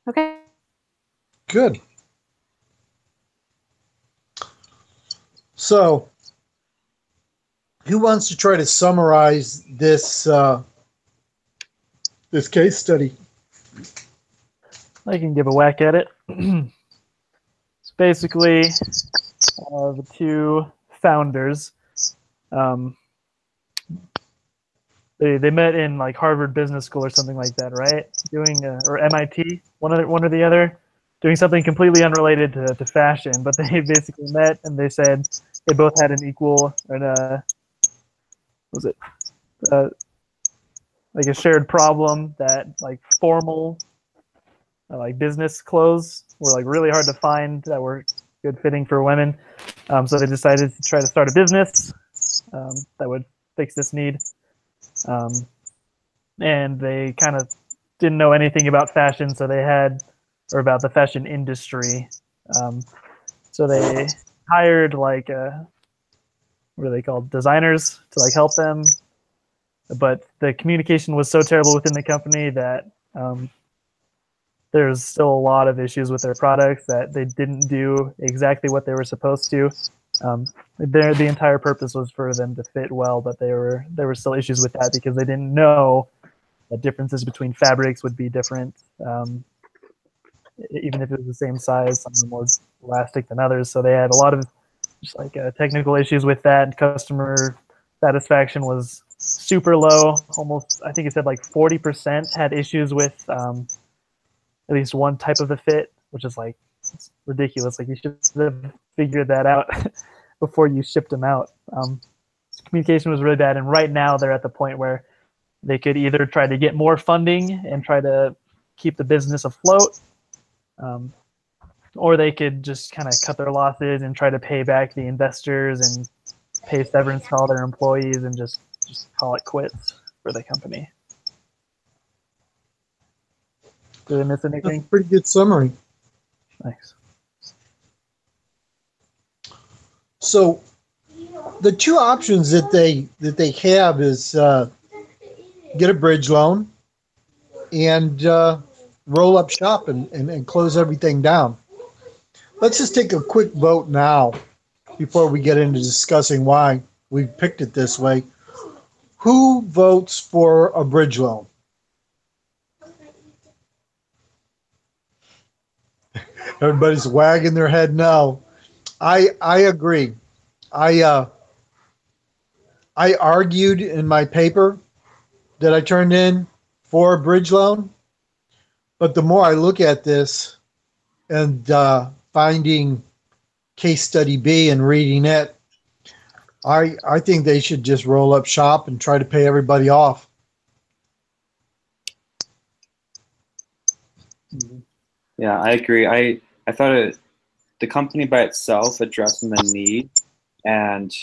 Okay. Good. So, who wants to try to summarize this case study? I can give a whack at it. It's basically the two founders. Um, they met in like Harvard Business School or something like that, right? Doing or MIT, one or the other, doing something completely unrelated to fashion. But they basically met and they said they both had an equal and was it uh, like a shared problem that like formal like business clothes were like really hard to find that were good fitting for women. So they decided to try to start a business that would fix this need. Um, and they kind of didn't know anything about fashion, so they had, or about the fashion industry. Um, so they hired like what are they called, designers to like help them, but the communication was so terrible within the company that there's still a lot of issues with their products that they didn't do exactly what they were supposed to. The entire purpose was for them to fit well, but there were still issues with that because they didn't know that differences between fabrics would be different, even if it was the same size. Some are more elastic than others, so they had a lot of just like technical issues with that. Customer satisfaction was super low. Almost, I think it said like 40% had issues with at least one type of the fit, which is like it's ridiculous. Like you should have figured that out before you shipped them out. Communication was really bad, and right now they're at the point where they could either try to get more funding and try to keep the business afloat, um, or they could just kind of cut their losses and try to pay back the investors and pay severance to all their employees and just call it quits for the company. Did I miss That's a anything? pretty good summary. Thanks. So, the two options that they have is get a bridge loan and roll up shop and close everything down. Let's just take a quick vote now before we get into discussing why we picked it this way. Who votes for a bridge loan? Everybody's wagging their head no. I agree. I uh, I argued in my paper that I turned in for a bridge loan, but the more I look at this and finding case study B and reading it, I think they should just roll up shop and try to pay everybody off. Yeah, I agree. I thought the company by itself addressing the need and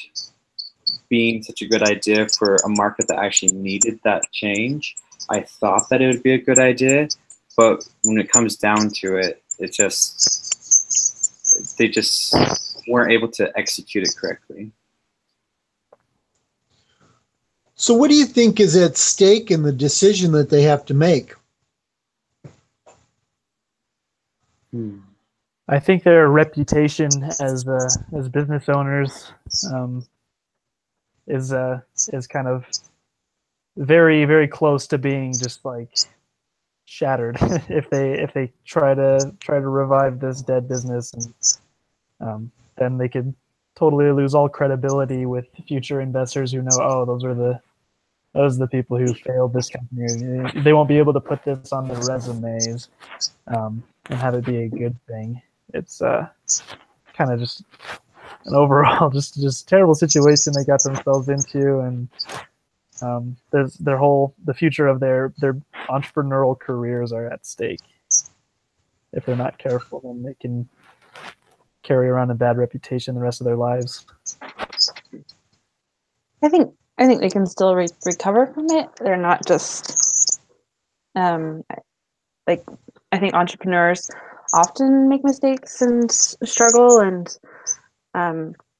being such a good idea for a market that actually needed that change, I thought that it would be a good idea. But when it comes down to it, they just weren't able to execute it correctly. So, what do you think is at stake in the decision that they have to make? I think their reputation as business owners is kind of very close to being just like shattered if they try to revive this dead business, and then they could totally lose all credibility with future investors who know, oh, those are the people who failed this company. They won't be able to put this on their resumes and have it be a good thing. It's kind of just an overall just terrible situation they got themselves into, and there's the future of their entrepreneurial careers are at stake. If they're not careful, then they can carry around a bad reputation the rest of their lives. I think they can still recover from it. They're not just like, I think entrepreneurs often make mistakes and struggle and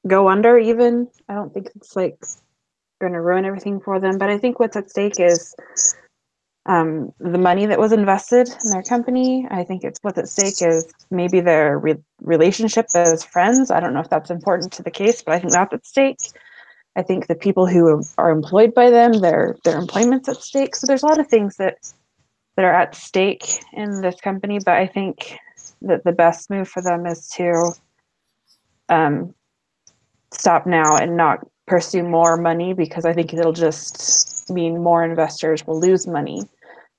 go under even. I don't think it's like going to ruin everything for them, but I think what's at stake is the money that was invested in their company. I think it's what's at stake is maybe their relationship as friends. I don't know if that's important to the case, but I think that's at stake. I think the people who are employed by them, their employment's at stake. So there's a lot of things that are at stake in this company, but I think that the best move for them is to stop now and not pursue more money, because I think it'll just mean more investors will lose money.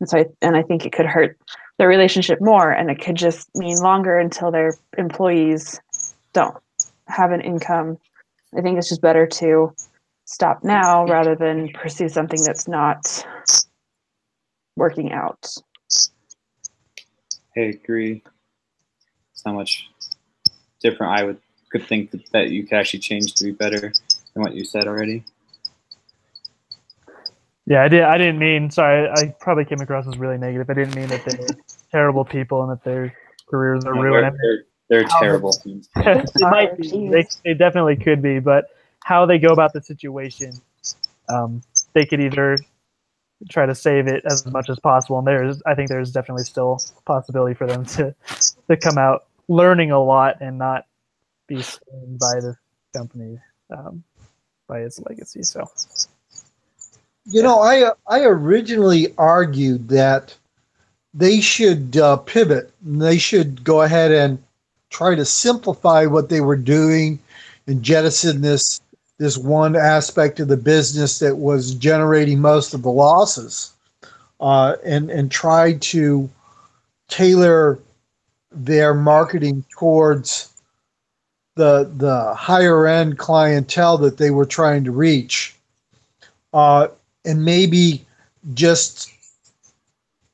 And so I think it could hurt their relationship more, and it could just mean longer until their employees don't have an income. I think it's just better to stop now rather than pursue something that's not working out. I agree. It's not much different. I could think that you could actually change to be better than what you said already. Yeah, I didn't mean. Sorry, I probably came across as really negative. I didn't mean that they're terrible people and that their careers are ruined. They're terrible things. They might be. They definitely could be, but how they go about the situation, they could either try to save it as much as possible, and I think there's definitely still a possibility for them to come out learning a lot and not be slain by the company, by its legacy. So, I originally argued that they should pivot. And they should go ahead and try to simplify what they were doing and jettison this one aspect of the business that was generating most of the losses, and try to tailor their marketing towards the higher end clientele that they were trying to reach, and maybe just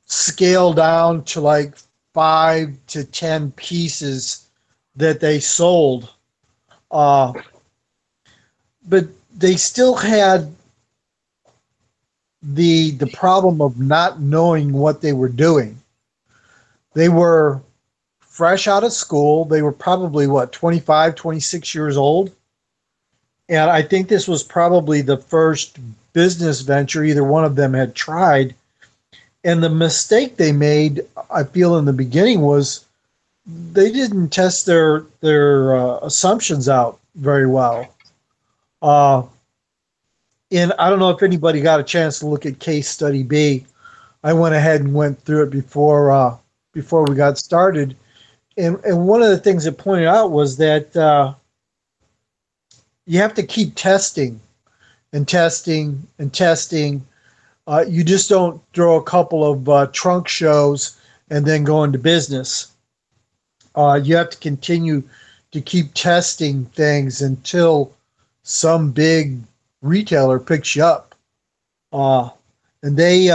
scale down to like 5 to 10 pieces that they sold. But they still had the problem of not knowing what they were doing. They were fresh out of school. They were probably 25, 26 years old. And I think this was probably the first business venture either one of them had tried. And the mistake they made, I feel, in the beginning was they didn't test their assumptions out very well. And I don't know if anybody got a chance to look at case study B. I went ahead and went through it before we got started. And one of the things it pointed out was that you have to keep testing and testing and testing. You just don't throw a couple of trunk shows and then go into business. You have to continue to keep testing things until some big retailer picks you up. And they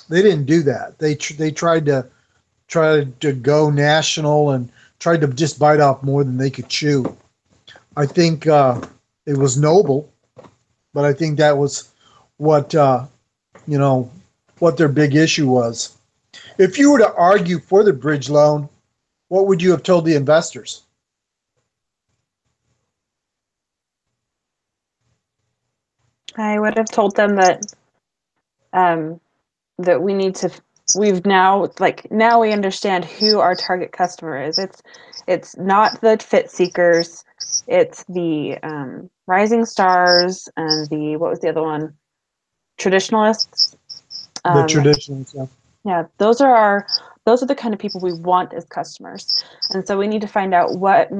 didn't do that. They tried to go national and tried to just bite off more than they could chew. I think it was noble, but I think that was what their big issue was. If you were to argue for the bridge loan, what would you have told the investors? I would have told them that that now we understand who our target customer is. It's not the fit seekers, it's the rising stars and what was the other one? Traditionalists. The traditions, yeah. Yeah, those are the kind of people we want as customers. And so we need to find out what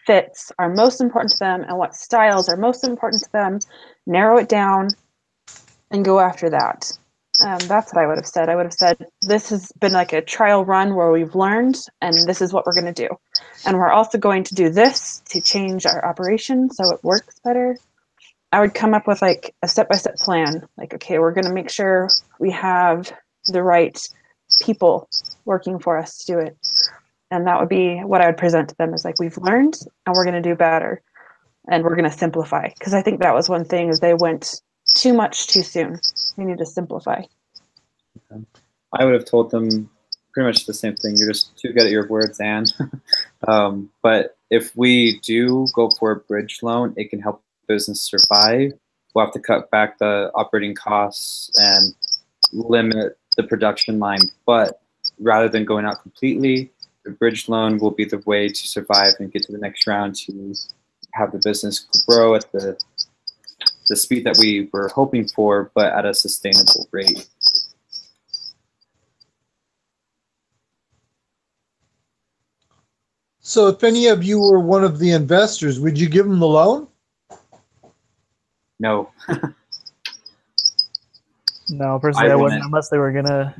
fits are most important to them and what styles are most important to them, narrow it down, and go after that. That's what I would have said. I would have said, this has been like a trial run where we've learned, and this is what we're going to do. And we're also going to do this to change our operation so it works better. I would come up with like a step-by-step plan. Like, okay, we're going to make sure we have the right people working for us to do it. And that would be what I would present to them, is like, we've learned and we're going to do better and we're going to simplify. Because I think that was one thing, is they went too much too soon. We need to simplify. Okay. I would have told them pretty much the same thing. You're just too good at your words, Anne. But if we do go for a bridge loan, it can help business survive. We'll have to cut back the operating costs and limit the production line. But rather than going out completely, the bridge loan will be the way to survive and get to the next round, to have the business grow at the speed that we were hoping for, but at a sustainable rate. So if any of you were one of the investors, would you give them the loan? No. No, personally, I wouldn't, unless they were gonna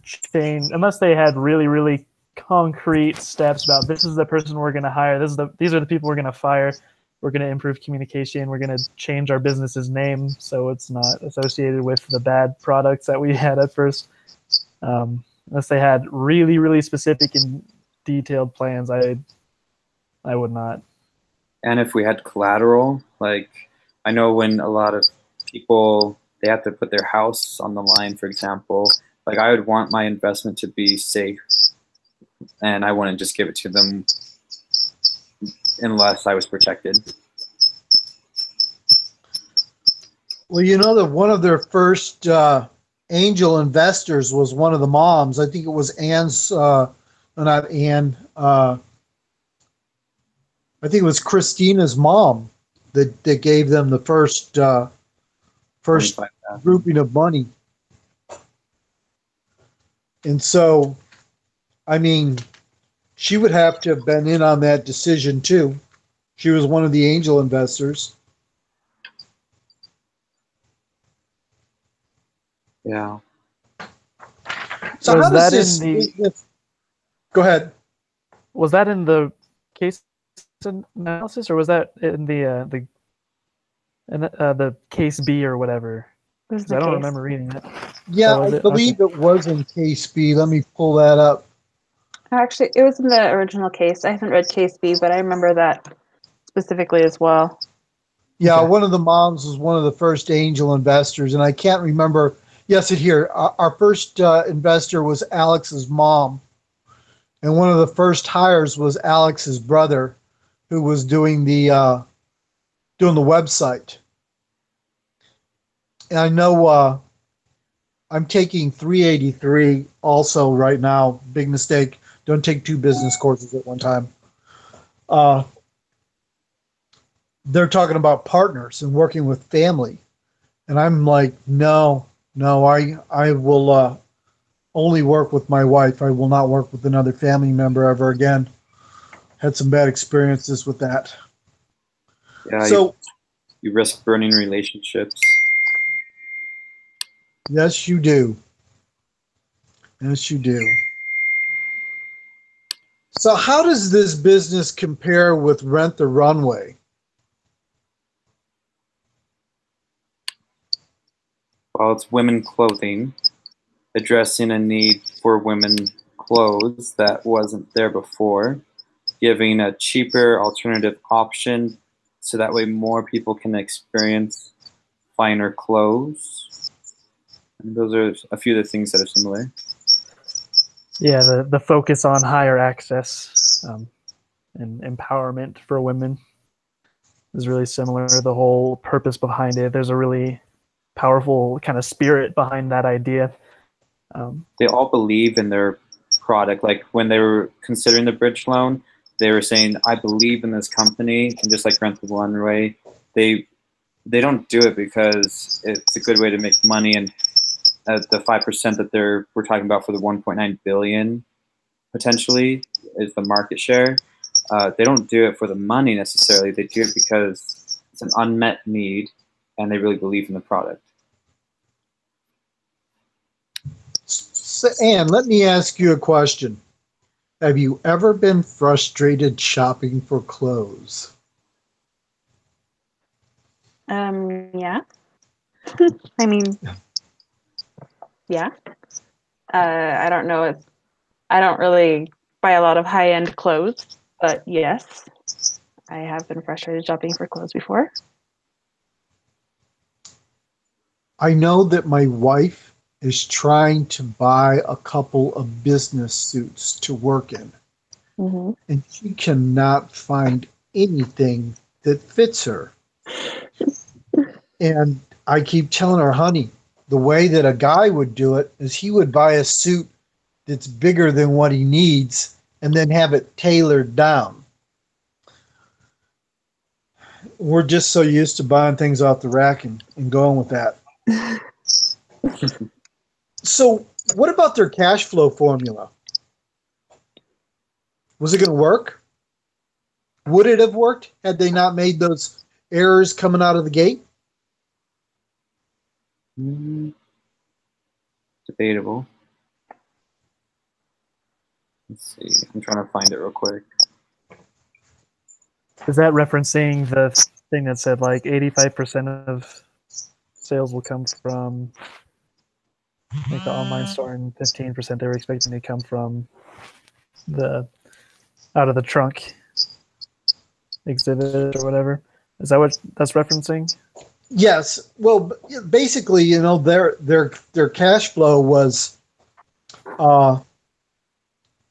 change, unless they had really, really concrete steps about this is the person we're gonna hire, these are the people we're gonna fire, we're gonna improve communication, we're gonna change our business's name so it's not associated with the bad products that we had at first. Unless they had really, really specific and detailed plans, I would not. And if we had collateral, like I know when a lot of people, they have to put their house on the line, for example, like I would want my investment to be safe, and I wouldn't just give it to them unless I was protected. Well, you know that one of their first angel investors was one of the moms. I think it was Ann's, not Ann. I think it was Christina's mom that gave them the first grouping of money. And so, I mean, she would have to have been in on that decision too. She was one of the angel investors. Yeah. So was how that does this? Go ahead. Was that in the case analysis, or was that in the case B or whatever? Because I don't remember reading that. Yeah, I believe it was in case B. Let me pull that up. Actually, it was in the original case. I haven't read case B, but I remember that specifically as well. Yeah, Okay. one of the moms was one of the first angel investors, and I can't remember. Yes, it here. Our first investor was Alex's mom, and one of the first hires was Alex's brother, who was doing the website. And I know I'm taking 383 also right now. Big mistake. Don't take two business courses at one time. They're talking about partners and working with family. And I'm like, no, I will only work with my wife. I will not work with another family member ever again. Had some bad experiences with that. Yeah, so you risk burning relationships. Yes, you do. Yes, you do. So how does this business compare with Rent the Runway? Well, it's women clothing, addressing a need for women clothes that wasn't there before, giving a cheaper alternative option so that way more people can experience finer clothes. And those are a few of the things that are similar. Yeah, the focus on higher access and empowerment for women is really similar. The whole purpose behind it, there's a really powerful kind of spirit behind that idea. They all believe in their product. Like when they were considering the bridge loan, they were saying, I believe in this company. And just like Rent the Runway, they don't do it because it's a good way to make money. And the 5% that we're talking about for the 1.9 billion potentially is the market share. They don't do it for the money necessarily. They do it because it's an unmet need and they really believe in the product. So, Anne, let me ask you a question. Have you ever been frustrated shopping for clothes? Yeah. I mean, yeah. I don't know. I don't really buy a lot of high-end clothes, but yes, I have been frustrated shopping for clothes before. I know that my wife is trying to buy a couple of business suits to work in, Mm-hmm. and she cannot find anything that fits her. And I keep telling her, honey, the way that a guy would do it is he would buy a suit that's bigger than what he needs and then have it tailored down. We're just so used to buying things off the rack and going with that. So what about their cash flow formula? Was it going to work? Would it have worked had they not made those errors coming out of the gate? Debatable. Let's see. I'm trying to find it real quick. Is that referencing the thing that said like 85% of sales will come from like the online store and 15% they were expecting to come from the out of the trunk exhibit or whatever? Is that what that's referencing? Yes. Well, basically, you know, their cash flow was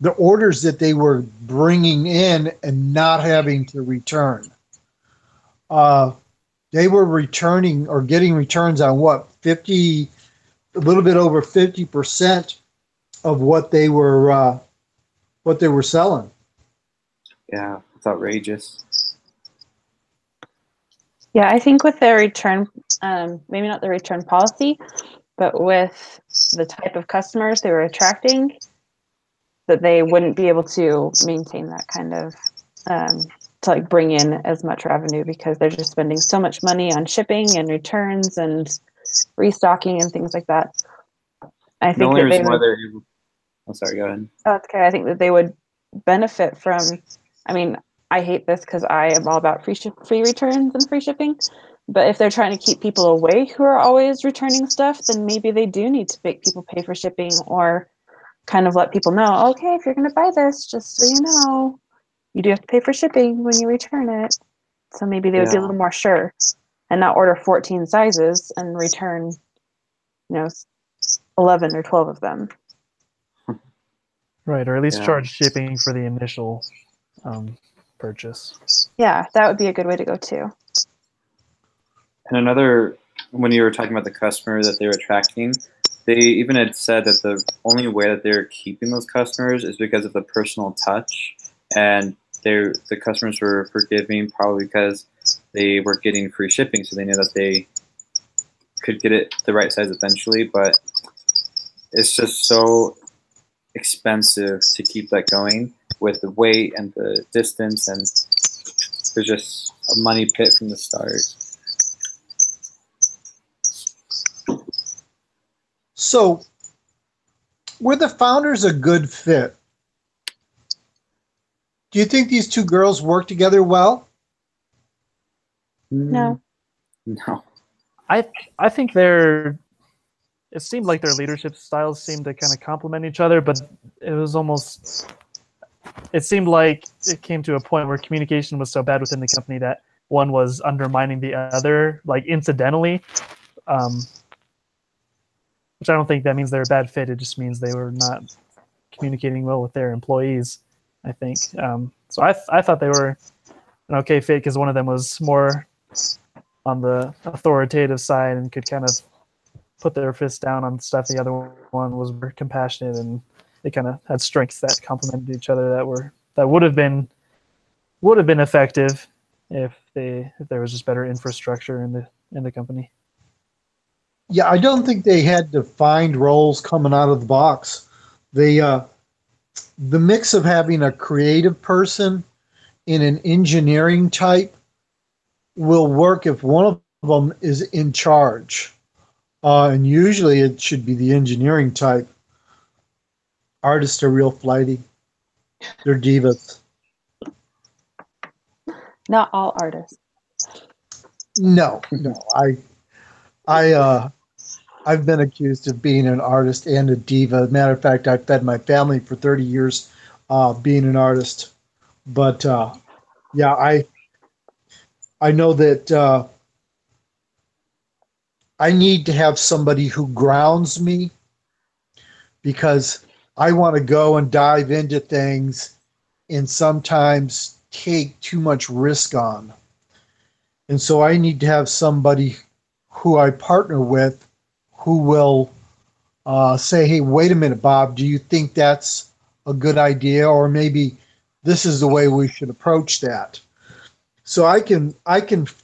the orders that they were bringing in and not having to return. They were returning or getting returns on what, a little bit over 50% of what they were selling. Yeah, it's outrageous. Yeah, I think with their return, maybe not the return policy, but with the type of customers they were attracting, that they wouldn't be able to maintain that kind of, to like bring in as much revenue because they're just spending so much money on shipping and returns and restocking and things like that. I The think only that they reason why would, they're able. Oh, sorry. Go ahead. oh, it's okay. I think that they would benefit from, I mean, I hate this because I am all about free returns and free shipping. But if they're trying to keep people away who are always returning stuff, then maybe they do need to make people pay for shipping or kind of let people know, okay, if you're going to buy this, just so you know, you do have to pay for shipping when you return it. So maybe they would be a little more sure and not order 14 sizes and return, 11 or 12 of them. Right, or at least charge shipping for the initial purchase. Yeah, that would be a good way to go too. And another, when you were talking about the customer that they were attracting, they even had said that the only way that they're keeping those customers is because of the personal touch, and the customers were forgiving probably because they were getting free shipping, so they knew that they could get it the right size eventually. But it's just so expensive to keep that going with the weight and the distance, and there's just a money pit from the start. So, were the founders a good fit? Do you think these two girls work together well? No. No. I think it seemed like their leadership styles seemed to kind of complement each other, but it seemed like it came to a point where communication was so bad within the company that one was undermining the other, like incidentally. Which I don't think that means they're a bad fit. It just means they were not communicating well with their employees, I think. So I thought they were an okay fit because one of them was more on the authoritative side and could kind of put their fist down on stuff. The other one was more compassionate, and they kind of had strengths that complemented each other that would have been effective if there was just better infrastructure in the company. Yeah, I don't think they had defined roles coming out of the box. The mix of having a creative person and an engineering type will work if one of them is in charge. And usually it should be the engineering type. Artists are real flighty. They're divas. Not all artists. No. I've been accused of being an artist and a diva. As a matter of fact, I fed my family for 30 years being an artist. But yeah, I know that I need to have somebody who grounds me because I want to go and dive into things and sometimes take too much risk on. And so I need to have somebody who I partner with who will say, hey, wait a minute, Bob, do you think that's a good idea? Or maybe this is the way we should approach that. So I can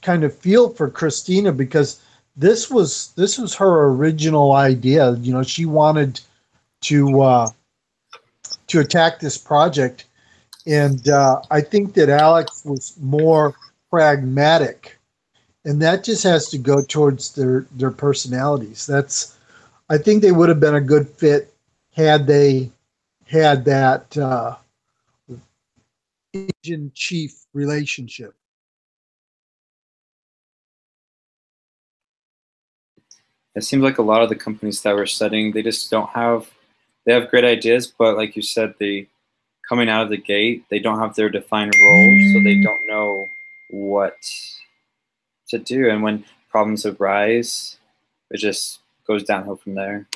kind of feel for Christina because this was her original idea. You know, she wanted to attack this project, and I think that Alex was more pragmatic, and that just has to go towards their personalities. I think they would have been a good fit had they had that agent chief relationship. It seems like a lot of the companies that we're studying, they just don't have, they have great ideas, but like you said, they coming out of the gate, they don't have their defined role, so they don't know what to do. And when problems arise, it just goes downhill from there.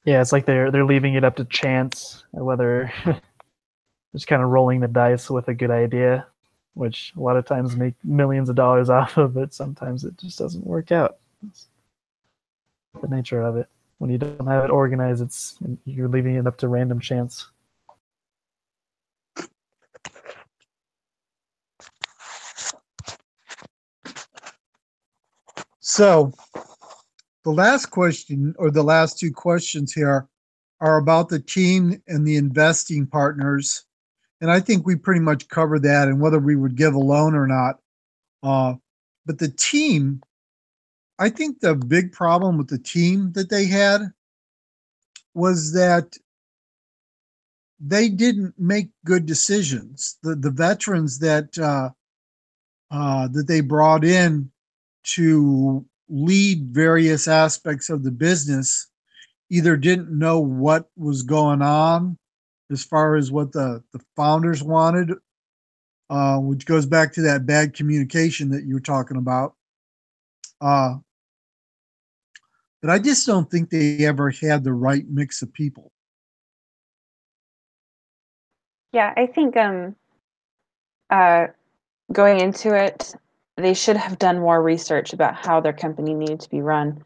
Yeah, it's like they're leaving it up to chance whether just kind of rolling the dice with a good idea, which a lot of times make millions of dollars off of it. Sometimes it just doesn't work out. It's the nature of it. When you don't have it organized, you're leaving it up to random chance. So the last question, or the last two questions here, are about the team and the investing partners. And I think we pretty much covered that and whether we would give a loan or not. But the team, I think the big problem with the team that they had was that they didn't make good decisions. The veterans that that they brought in to lead various aspects of the business either didn't know what was going on as far as what the founders wanted, which goes back to that bad communication that you were talking about. But I just don't think they ever had the right mix of people. Yeah, I think going into it, they should have done more research about how their company needed to be run.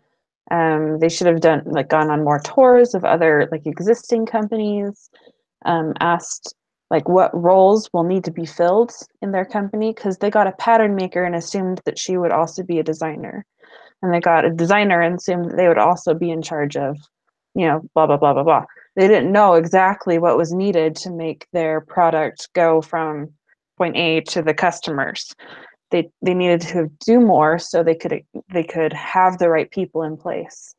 They should have gone on more tours of other existing companies, asked what roles will need to be filled in their company, because they got a pattern maker and assumed that she would also be a designer, and they got a designer and assumed that they would also be in charge of, blah blah blah blah blah. They didn't know exactly what was needed to make their product go from point A to the customers. They needed to do more so they could have the right people in place.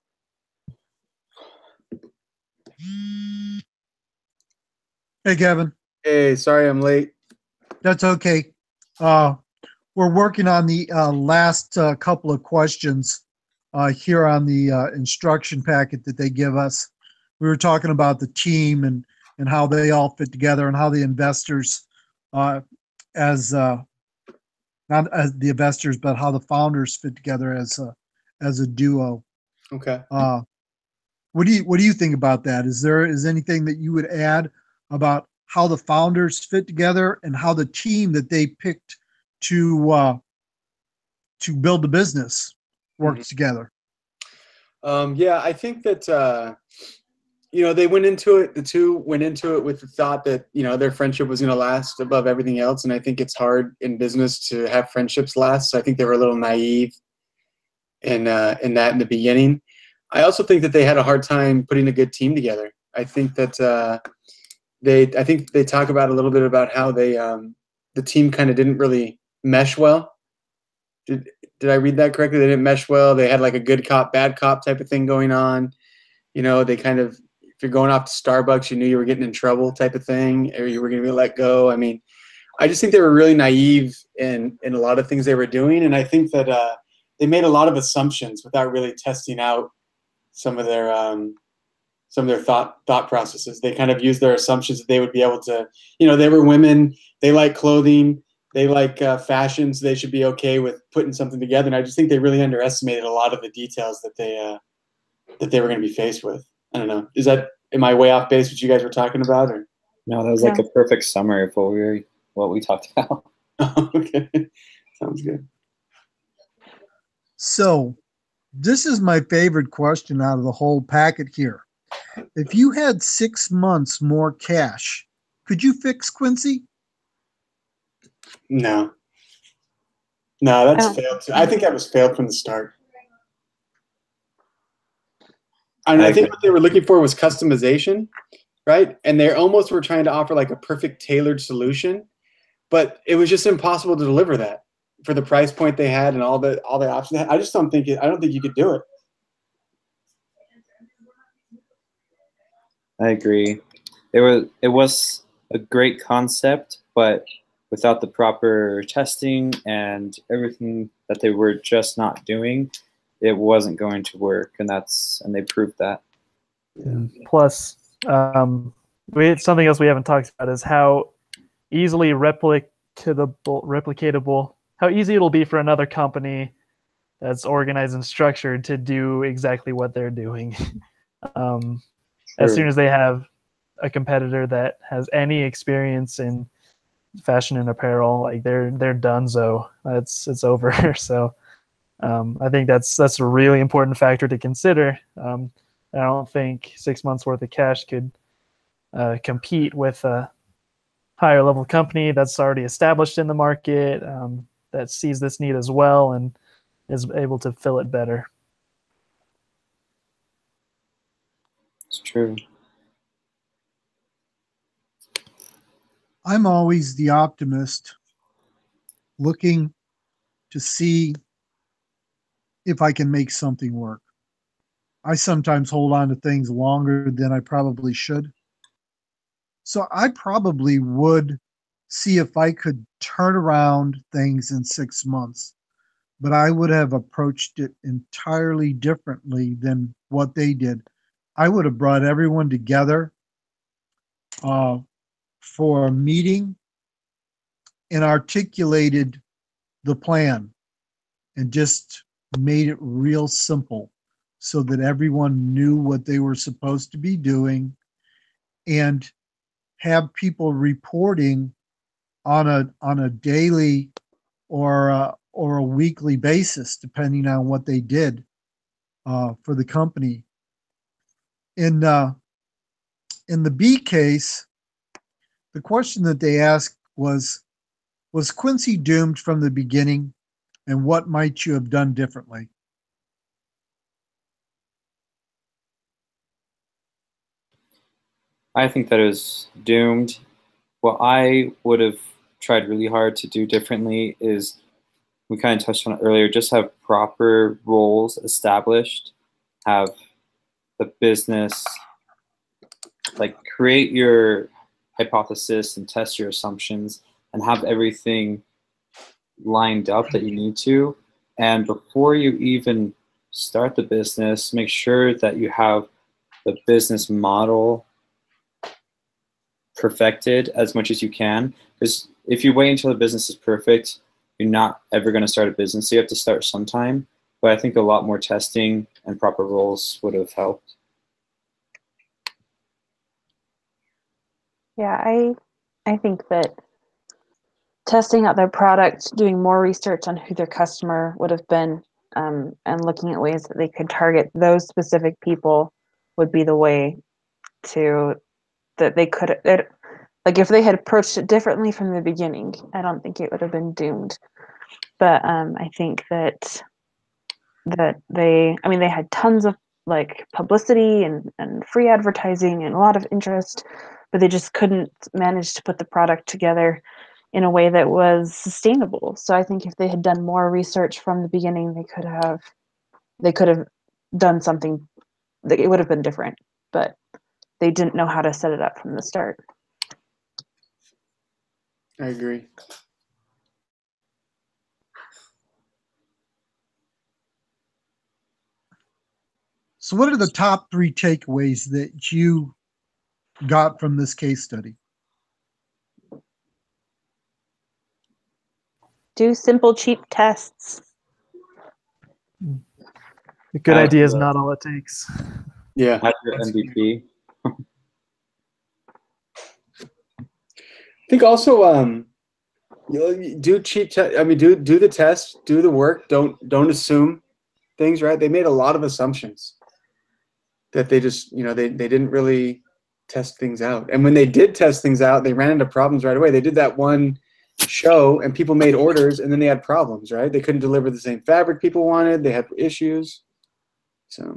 Hey, Kevin. Hey, sorry I'm late. That's okay. We're working on the last couple of questions here on the instruction packet that they give us. We were talking about the team and how they all fit together and how the investors, as not as the investors, but how the founders fit together as a duo. Okay. What do you think about that? Is anything that you would add about how the founders fit together and how the team that they picked to build the business works together? Yeah, I think that they went into it. The two went into it with the thought that their friendship was going to last above everything else, and I think it's hard in business to have friendships last. So I think they were a little naive in that in the beginning. I also think that they had a hard time putting a good team together. I think that I think they talk about a little bit about how they the team kind of didn't really mesh well. Did I read that correctly? They didn't mesh well. They had like a good cop, bad cop type of thing going on. They kind of, if you're going off to Starbucks, you knew you were getting in trouble type of thing, or you were going to be let go. I mean, I just think they were really naive in a lot of things they were doing. And I think that they made a lot of assumptions without really testing out some of their thought processes. They kind of used their assumptions that they would be able to, they were women, they like clothing, they like fashion, so they should be okay with putting something together. And I just think they really underestimated a lot of the details that they were going to be faced with. I don't know. Am I way off base what you guys were talking about, or? No, that was like a perfect summary of what we talked about. Okay, sounds good. So this is my favorite question out of the whole packet here. If you had 6 months more cash, could you fix Quincy? No, no, I that's don't. failed. I think that was failed from the start. And I I think agree. what they were looking for was customization, right? And they almost were trying to offer like a perfect tailored solution, but it was just impossible to deliver that for the price point they had and all the options. I just don't think I don't think you could do it. I agree. It was a great concept, but without the proper testing and everything that they were just not doing, it wasn't going to work, and they proved that. Plus, something else we haven't talked about is how easily replicatable, how easy it'll be for another company that's organized and structured to do exactly what they're doing. As soon as they have a competitor that has any experience in fashion and apparel, like they're donezo. It's over. So I think that's a really important factor to consider. I don't think 6 months worth of cash could compete with a higher level company that's already established in the market, that sees this need as well and is able to fill it better. It's true. I'm always the optimist looking to see if I can make something work. I sometimes hold on to things longer than I probably should. So I probably would see if I could turn around things in 6 months, but I would have approached it entirely differently than what they did. I would have brought everyone together uh, for a meeting and articulated the plan and just made it real simple so that everyone knew what they were supposed to be doing and have people reporting on a daily or a weekly basis, depending on what they did for the company. In the B case, the question that they asked was Quincy doomed from the beginning, and what might you have done differently? I think that it was doomed. What I would have tried really hard to do differently is, we kind of touched on it earlier, just have proper roles established, have the business, like, create your hypothesis and test your assumptions and have everything lined up that you need to. And before you even start the business, make sure that you have the business model perfected as much as you can. Because if you wait until the business is perfect, you're not ever going to start a business. So you have to start sometime. But I think a lot more testing and proper roles would have helped. Yeah, I think that testing out their product, doing more research on who their customer would have been, and looking at ways that they could target those specific people would be the way to that they could like if they had approached it differently from the beginning, I don't think it would have been doomed. But I think that they had tons of like publicity and free advertising and a lot of interest, but they just couldn't manage to put the product together in a way that was sustainable. So I think if they had done more research from the beginning, they could have done something that it would have been different, but they didn't know how to set it up from the start. I agree. So, what are the top 3 takeaways that you got from this case study? Do simple, cheap tests. A good idea is not all it takes. Yeah. Have your MVP. I think also do cheap do the test, do the work, don't assume things, right? They made a lot of assumptions that they just, they didn't really test things out. And when they did test things out, they ran into problems right away. They did that one show and people made orders and then they had problems, right? They couldn't deliver the same fabric people wanted. They had issues. So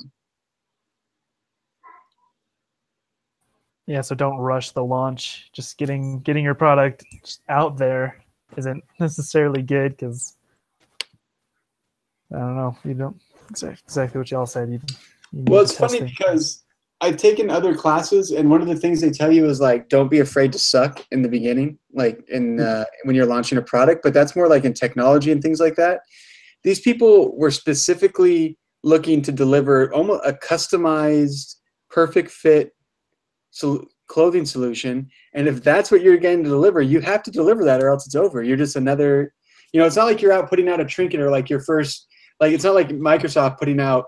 Yeah, so don't rush the launch. Just getting your product out there isn't necessarily good because I don't know. You don't exactly what y'all said. You need well, to it's test funny things. because I've taken other classes, and one of the things they tell you is like, don't be afraid to suck in the beginning, like when you're launching a product. But that's more like in technology and things like that. These people were specifically looking to deliver almost a customized, perfect fit clothing solution. And if that's what you're going to deliver, you have to deliver that, or else it's over. You're just another. It's not like you're out putting out a trinket or like your first. Like it's not like Microsoft putting out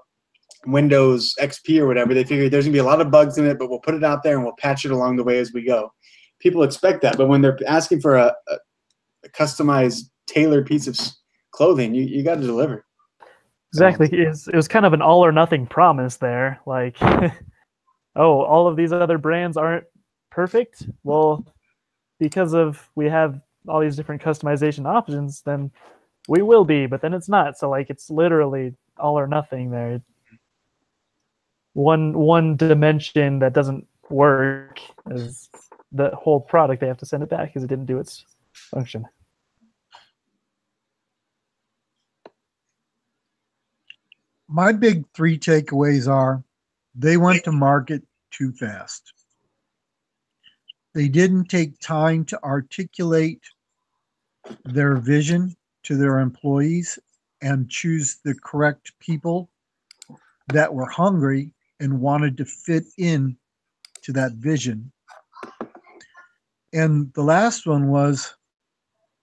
Windows XP or whatever. They figure there's gonna be a lot of bugs in it, but we'll put it out there and we'll patch it along the way as we go. People expect that, but when they're asking for a customized, tailored piece of clothing, you got to deliver. Exactly. It was kind of an all or nothing promise there. Like, oh, all of these other brands aren't perfect. Well, because we have all these different customization options, then we will be, but then it's not. So like, it's literally all or nothing there. One dimension that doesn't work is the whole product. They have to send it back because it didn't do its function. My big 3 takeaways are they went to market too fast. They didn't take time to articulate their vision to their employees and choose the correct people that were hungry and wanted to fit in to that vision. And the last one was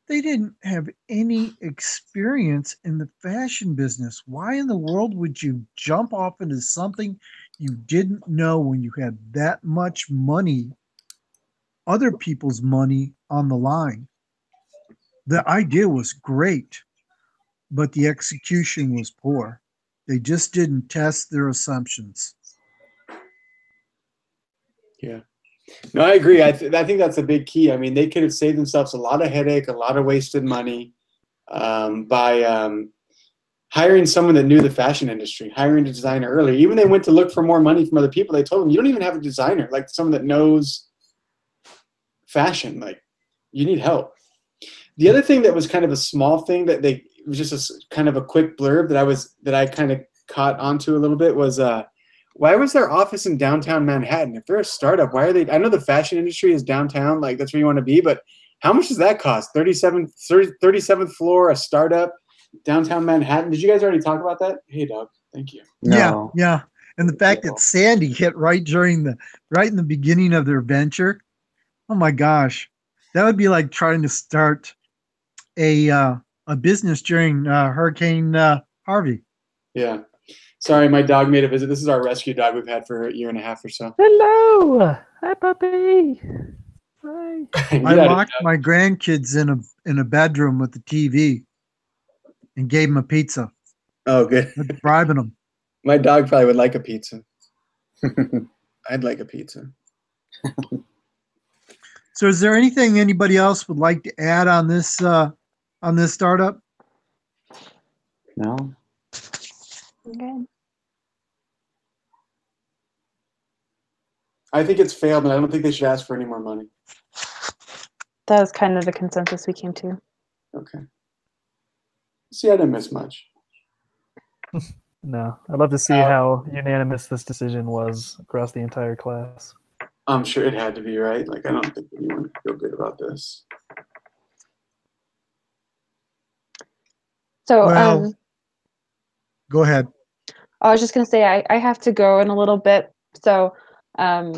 they didn't have any experience in the fashion business. Why in the world would you jump off into something you didn't know when you had that much money, other people's money on the line? The idea was great, but the execution was poor. They just didn't test their assumptions. Yeah. No, I agree. I think that's a big key. I mean, they could have saved themselves a lot of headache, a lot of wasted money by hiring someone that knew the fashion industry, hiring a designer early. Even they went to look for more money from other people. They told them, you don't even have a designer, like someone that knows fashion. Like, you need help. The other thing that was kind of a small thing that it was just kind of a quick blurb that I kind of caught onto a little bit was why was their office in downtown Manhattan? If they're a startup, why are they? I know the fashion industry is downtown, like that's where you want to be, but how much does that cost? 37th floor, a startup, downtown Manhattan. Did you guys already talk about that? Hey, Doug, thank you. No. Yeah. And the fact that Sandy hit right in the beginning of their venture. Oh my gosh, that would be like trying to start a business during Hurricane Harvey. Yeah. Sorry, my dog made a visit. This is our rescue dog we've had for a year and a half or so. Hello, hi puppy. Hi. I locked my grandkids in a bedroom with the TV and gave them a pizza. Oh, good. Bribing them. My dog probably would like a pizza. I'd like a pizza. So, is there anything anybody else would like to add on this startup? No. Okay. I think it's failed, and I don't think they should ask for any more money. That was kind of the consensus we came to. Okay. See, I didn't miss much. No, I'd love to see how unanimous this decision was across the entire class. I'm sure it had to be, right? Like, I don't think anyone could feel good about this. So, Well, go ahead. I was just going to say I have to go in a little bit. So I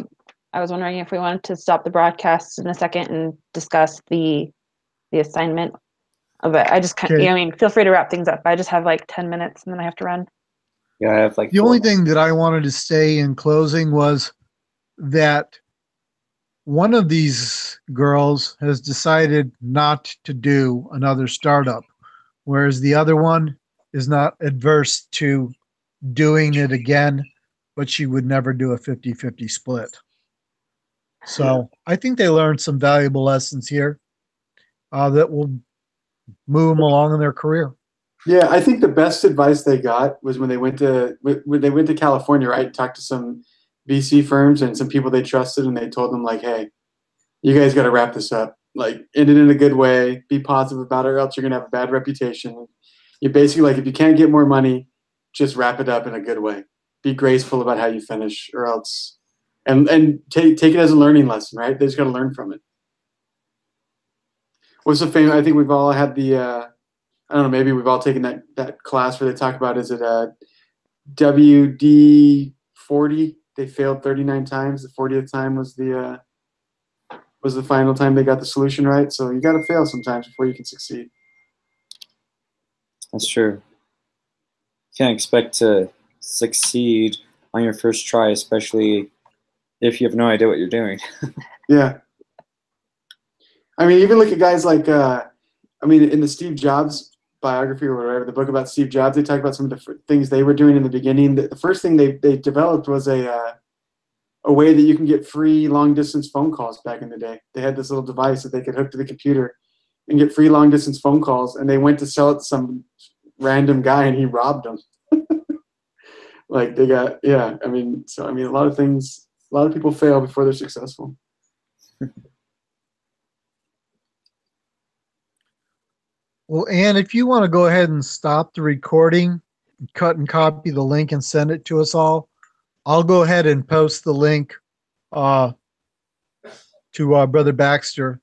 was wondering if we wanted to stop the broadcast in a second and discuss the assignment of it. I just kind of, Okay. I mean, feel free to wrap things up. I just have like 10 minutes and then I have to run. Yeah, I have like The 4 only minutes. thing that I wanted to say in closing was that one of these girls has decided not to do another startup, whereas the other one is not adverse to doing it again, but she would never do a 50-50 split. So I think they learned some valuable lessons here that will move them along in their career. Yeah, I think the best advice they got was when they went to California, right? Talked to some VC firms and some people they trusted, and they told them like, "Hey, you guys got to wrap this up. Like, end it in a good way. Be positive about it, or else you're gonna have a bad reputation. You basically like if you can't get more money, just wrap it up in a good way. Be graceful about how you finish, or else, and take it as a learning lesson, right? They just got to learn from it. What's the famous? I think we've all had the. I don't know. Maybe we've all taken that class where they talk about is it WD-40? They failed 39 times. The 40th time was the final time they got the solution right. So you got to fail sometimes before you can succeed. That's true. You can't expect to succeed on your first try, especially if you have no idea what you're doing. Yeah. I mean, even look at guys like, in the Steve Jobs biography or whatever, the book about Steve Jobs, they talk about some of the things they were doing in the beginning. The first thing they developed was a way that you can get free long-distance phone calls back in the day. They had this little device that they could hook to the computer and get free long-distance phone calls, and they went to sell it to some random guy, and he robbed them. Like they got, yeah. I mean, a lot of people fail before they're successful. Well, Ann, if you want to go ahead and stop the recording, cut and copy the link and send it to us all, I'll go ahead and post the link to Brother Baxter